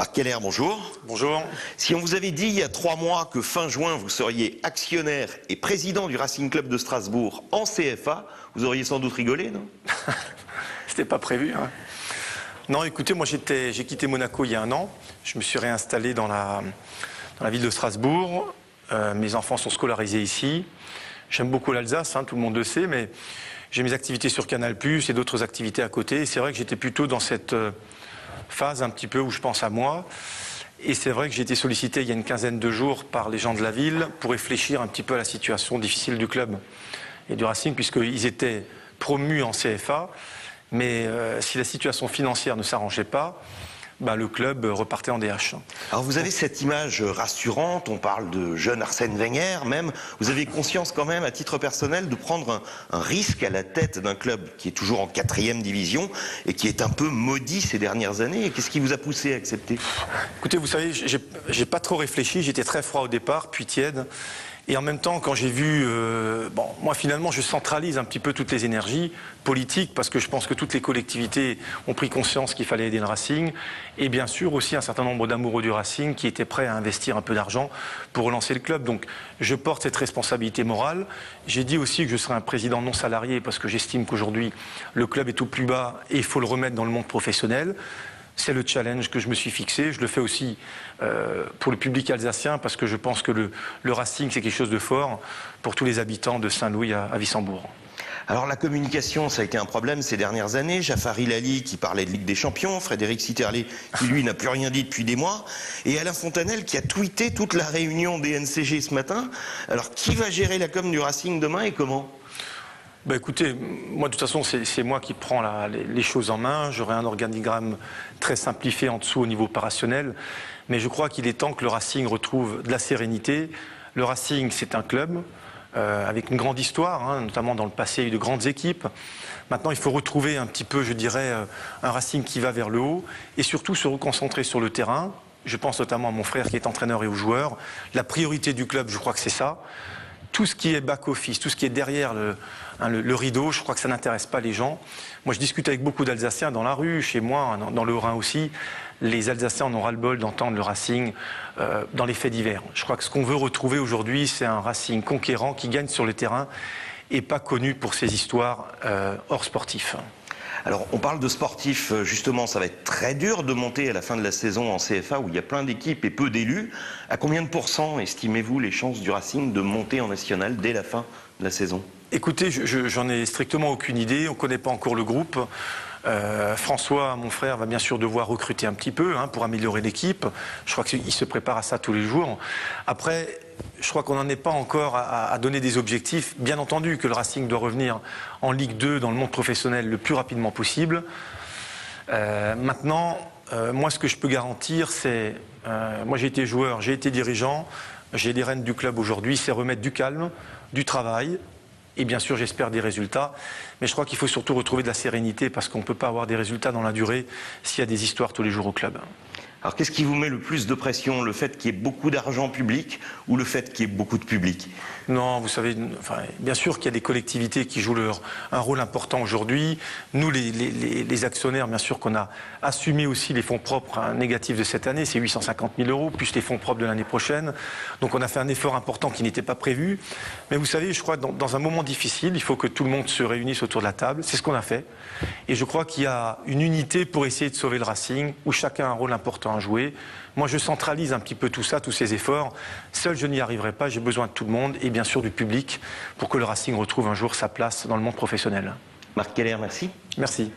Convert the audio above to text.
Marc Keller, bonjour. Bonjour. Si on vous avait dit il y a 3 mois que fin juin vous seriez actionnaire et président du Racing Club de Strasbourg en CFA, vous auriez sans doute rigolé, non? C'était pas prévu. Hein. Non, écoutez, moi j'ai quitté Monaco il y a 1 an. Je me suis réinstallé dans la ville de Strasbourg. Mes enfants sont scolarisés ici. J'aime beaucoup l'Alsace, hein, tout le monde le sait, mais j'ai mes activités sur Canal+, et d'autres activités à côté. Et c'est vrai que j'étais plutôt dans cette phase un petit peu où je pense à moi. Et c'est vrai que j'ai été sollicité il y a une quinzaine de jours par les gens de la ville pour réfléchir un petit peu à la situation difficile du club et du Racing, puisqu'ils étaient promus en CFA. Mais si la situation financière ne s'arrangeait pas, le club repartait en DH. Alors vous avez cette image rassurante, on parle de jeune Arsène Wenger même. Vous avez conscience quand même, à titre personnel, de prendre un risque à la tête d'un club qui est toujours en 4e division et qui est un peu maudit ces dernières années. Qu'est-ce qui vous a poussé à accepter? Écoutez, vous savez, j'ai pas trop réfléchi, j'étais très froid au départ, puis tiède. Et en même temps, quand j'ai vu... moi, finalement, je centralise un petit peu toutes les énergies politiques parce que je pense que toutes les collectivités ont pris conscience qu'il fallait aider le Racing. Et bien sûr, aussi un certain nombre d'amoureux du Racing qui étaient prêts à investir un peu d'argent pour relancer le club. Donc, je porte cette responsabilité morale. J'ai dit aussi que je serai un président non salarié parce que j'estime qu'aujourd'hui, le club est au plus bas et il faut le remettre dans le monde professionnel. C'est le challenge que je me suis fixé. Je le fais aussi pour le public alsacien parce que je pense que le Racing, c'est quelque chose de fort pour tous les habitants de Saint-Louis à Wissembourg. Alors la communication, ça a été un problème ces dernières années. Jafari Lali qui parlait de Ligue des Champions, Frédéric Sitterlé qui lui n'a plus rien dit depuis des mois, et Alain Fontanel qui a tweeté toute la réunion des NCG ce matin. Alors qui va gérer la com du Racing demain et comment ? Écoutez, moi de toute façon c'est moi qui prends les choses en main. J'aurai un organigramme très simplifié en dessous au niveau opérationnel. Mais je crois qu'il est temps que le Racing retrouve de la sérénité. Le Racing, c'est un club avec une grande histoire, hein, notamment dans le passé, il y a eu de grandes équipes. Maintenant, il faut retrouver un petit peu, je dirais, un Racing qui va vers le haut et surtout se reconcentrer sur le terrain. Je pense notamment à mon frère qui est entraîneur et aux joueurs. La priorité du club, je crois que c'est ça. Tout ce qui est back-office, tout ce qui est derrière le rideau, je crois que ça n'intéresse pas les gens. Moi, je discute avec beaucoup d'Alsaciens dans la rue, chez moi, dans le Haut-Rhin aussi. Les Alsaciens en ont ras-le-bol d'entendre le Racing dans les faits divers. Je crois que ce qu'on veut retrouver aujourd'hui, c'est un Racing conquérant qui gagne sur le terrain et pas connu pour ses histoires hors sportif. Alors, on parle de sportifs, justement, ça va être très dur de monter à la fin de la saison en CFA où il y a plein d'équipes et peu d'élus. À combien de pourcents estimez-vous les chances du Racing de monter en national dès la fin de la saison? Écoutez, j'en ai strictement aucune idée, on ne connaît pas encore le groupe. François, mon frère, va bien sûr devoir recruter un petit peu pour améliorer l'équipe. Je crois qu'il se prépare à ça tous les jours. Après, je crois qu'on n'en est pas encore à donner des objectifs. Bien entendu que le Racing doit revenir en Ligue 2 dans le monde professionnel le plus rapidement possible. Maintenant, moi ce que je peux garantir, c'est... moi j'ai été joueur, j'ai été dirigeant, j'ai les rênes du club aujourd'hui, c'est remettre du calme, du travail. Et bien sûr, j'espère des résultats. Mais je crois qu'il faut surtout retrouver de la sérénité parce qu'on ne peut pas avoir des résultats dans la durée s'il y a des histoires tous les jours au club. Alors, qu'est-ce qui vous met le plus de pression? Le fait qu'il y ait beaucoup d'argent public ou le fait qu'il y ait beaucoup de public? Non, vous savez, bien sûr qu'il y a des collectivités qui jouent un rôle important aujourd'hui. Nous, les actionnaires, bien sûr qu'on a assumé aussi les fonds propres négatifs de cette année, c'est 850 000 €, plus les fonds propres de l'année prochaine. Donc on a fait un effort important qui n'était pas prévu. Mais vous savez, je crois que dans un moment difficile, il faut que tout le monde se réunisse autour de la table. C'est ce qu'on a fait. Et je crois qu'il y a une unité pour essayer de sauver le Racing, où chacun a un rôle important à jouer. Moi, je centralise un petit peu tout ça, tous ces efforts. Seul, je n'y arriverai pas. J'ai besoin de tout le monde et bien sûr du public pour que le Racing retrouve un jour sa place dans le monde professionnel. Marc Keller, merci. Merci.